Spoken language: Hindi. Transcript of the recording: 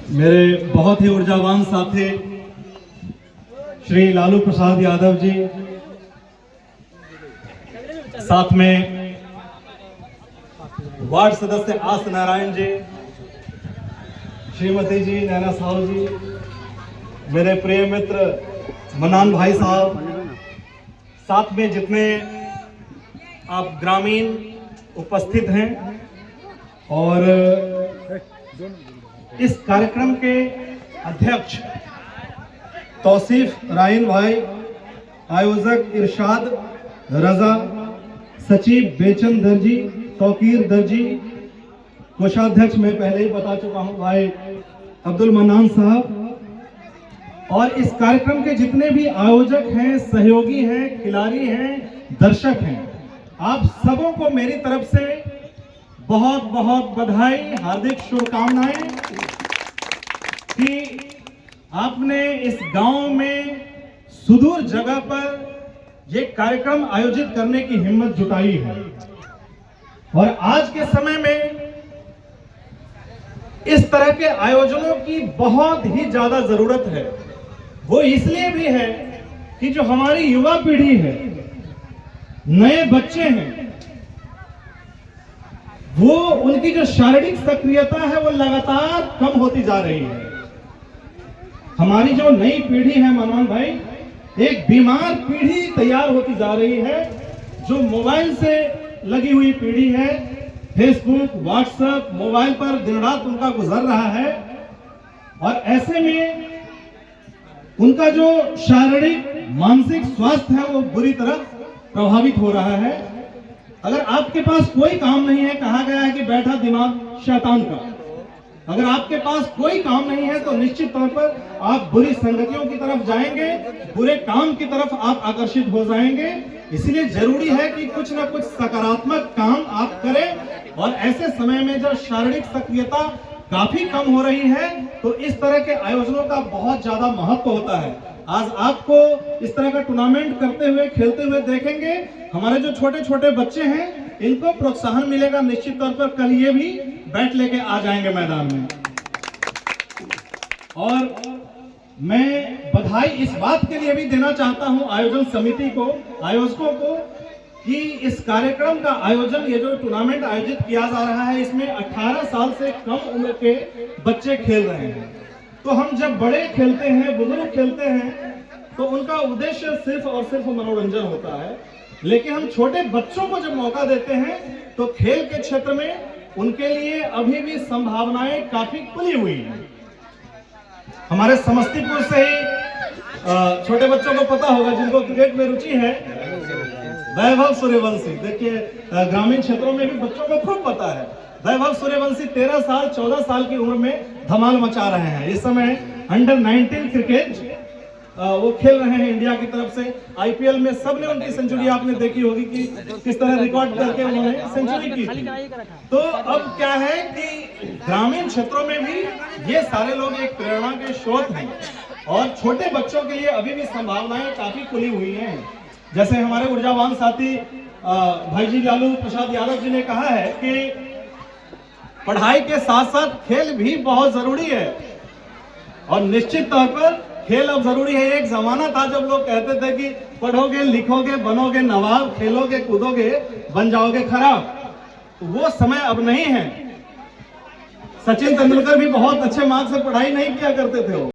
मेरे बहुत ही ऊर्जावान साथी श्री लालू प्रसाद यादव जी, साथ में वार्ड सदस्य आस नारायण जी, श्रीमती जी नैना साहू जी, मेरे प्रिय मित्र मनान भाई साहब, साथ में जितने आप ग्रामीण उपस्थित हैं और इस कार्यक्रम के अध्यक्ष तौसीफ राइन भाई, आयोजक इरशाद रजा, सचिव बेचन दर्जी, तौकीर दर्जी, कोषाध्यक्ष मैं पहले ही बता चुका हूं भाई अब्दुल मन्नान साहब, और इस कार्यक्रम के जितने भी आयोजक हैं, सहयोगी हैं, खिलाड़ी हैं, दर्शक हैं, आप सबों को मेरी तरफ से बहुत बहुत बधाई, हार्दिक शुभकामनाएं कि आपने इस गांव में सुदूर जगह पर यह कार्यक्रम आयोजित करने की हिम्मत जुटाई है। और आज के समय में इस तरह के आयोजनों की बहुत ही ज्यादा जरूरत है। वो इसलिए भी है कि जो हमारी युवा पीढ़ी है, नए बच्चे हैं, वो उनकी जो शारीरिक सक्रियता है वो लगातार कम होती जा रही है। हमारी जो नई पीढ़ी है मनान भाई, एक बीमार पीढ़ी तैयार होती जा रही है, जो मोबाइल से लगी हुई पीढ़ी है। फेसबुक, व्हाट्सएप, मोबाइल पर दिन रात उनका गुजर रहा है और ऐसे में उनका जो शारीरिक मानसिक स्वास्थ्य है वो बुरी तरह प्रभावित हो रहा है। अगर आपके पास कोई काम नहीं है, कहा गया है कि बैठा दिमाग शैतान का, अगर आपके पास कोई काम नहीं है तो निश्चित तौर पर आप बुरी संगतियों की तरफ जाएंगे, बुरे काम की तरफ आप आकर्षित हो जाएंगे। इसलिए जरूरी है कि कुछ ना कुछ सकारात्मक काम आप करें। और ऐसे समय में जब शारीरिक सक्रियता काफी कम हो रही है तो इस तरह के आयोजनों का बहुत ज्यादा महत्व होता है। आज आपको इस तरह का टूर्नामेंट करते हुए, खेलते हुए देखेंगे। हमारे जो छोटे छोटे बच्चे हैं, इनको प्रोत्साहन मिलेगा निश्चित तौर पर। कल ये भी बैट लेके आ जाएंगे मैदान में। और मैं बधाई इस बात के लिए भी देना चाहता हूं आयोजन समिति को, आयोजकों को, कि इस कार्यक्रम का आयोजन, ये जो टूर्नामेंट आयोजित किया जा रहा है, इसमें 18 साल से कम उम्र के बच्चे खेल रहे हैं। तो हम जब बड़े खेलते हैं, बुजुर्ग खेलते हैं, तो उनका उद्देश्य सिर्फ और सिर्फ मनोरंजन होता है। लेकिन हम छोटे बच्चों को जब मौका देते हैं तो खेल के क्षेत्र में उनके लिए अभी भी संभावनाएं काफी खुली हुई हैं। हमारे समस्तीपुर से ही छोटे बच्चों को पता होगा, जिनको क्रिकेट में रुचि है, वैभव सूर्यवंशी। देखिए, ग्रामीण क्षेत्रों में भी बच्चों को खूब पता है। वैभव सूर्यवंशी 13 साल 14 साल की उम्र में धमाल मचा रहे हैं। इस समय अंडर 19 क्रिकेट वो खेल रहे हैं इंडिया की तरफ से। आईपीएल में सबने उनकी सेंचुरी आपने देखी होगी कि किस तरह रिकॉर्ड करके उन्होंने सेंचुरी की थी। तो अब क्या है कि ग्रामीण क्षेत्रों में भी ये सारे लोग एक प्रेरणा के स्रोत हैं और छोटे बच्चों के लिए अभी भी संभावनाएं काफी खुली हुई हैं। जैसे हमारे ऊर्जावान साथी भाई जी लालू प्रसाद यादव जी ने कहा है कि पढ़ाई के साथ साथ खेल भी बहुत जरूरी है। और निश्चित तौर पर खेल अब जरूरी है। एक जमाना था जब लोग कहते थे कि पढ़ोगे, लिखोगे, बनोगे नवाब, खेलोगे, कूदोगे, बन जाओगे खराब। तो वो समय अब नहीं है। सचिन तेंदुलकर भी बहुत अच्छे मार्क्स से पढ़ाई नहीं किया करते थे वो।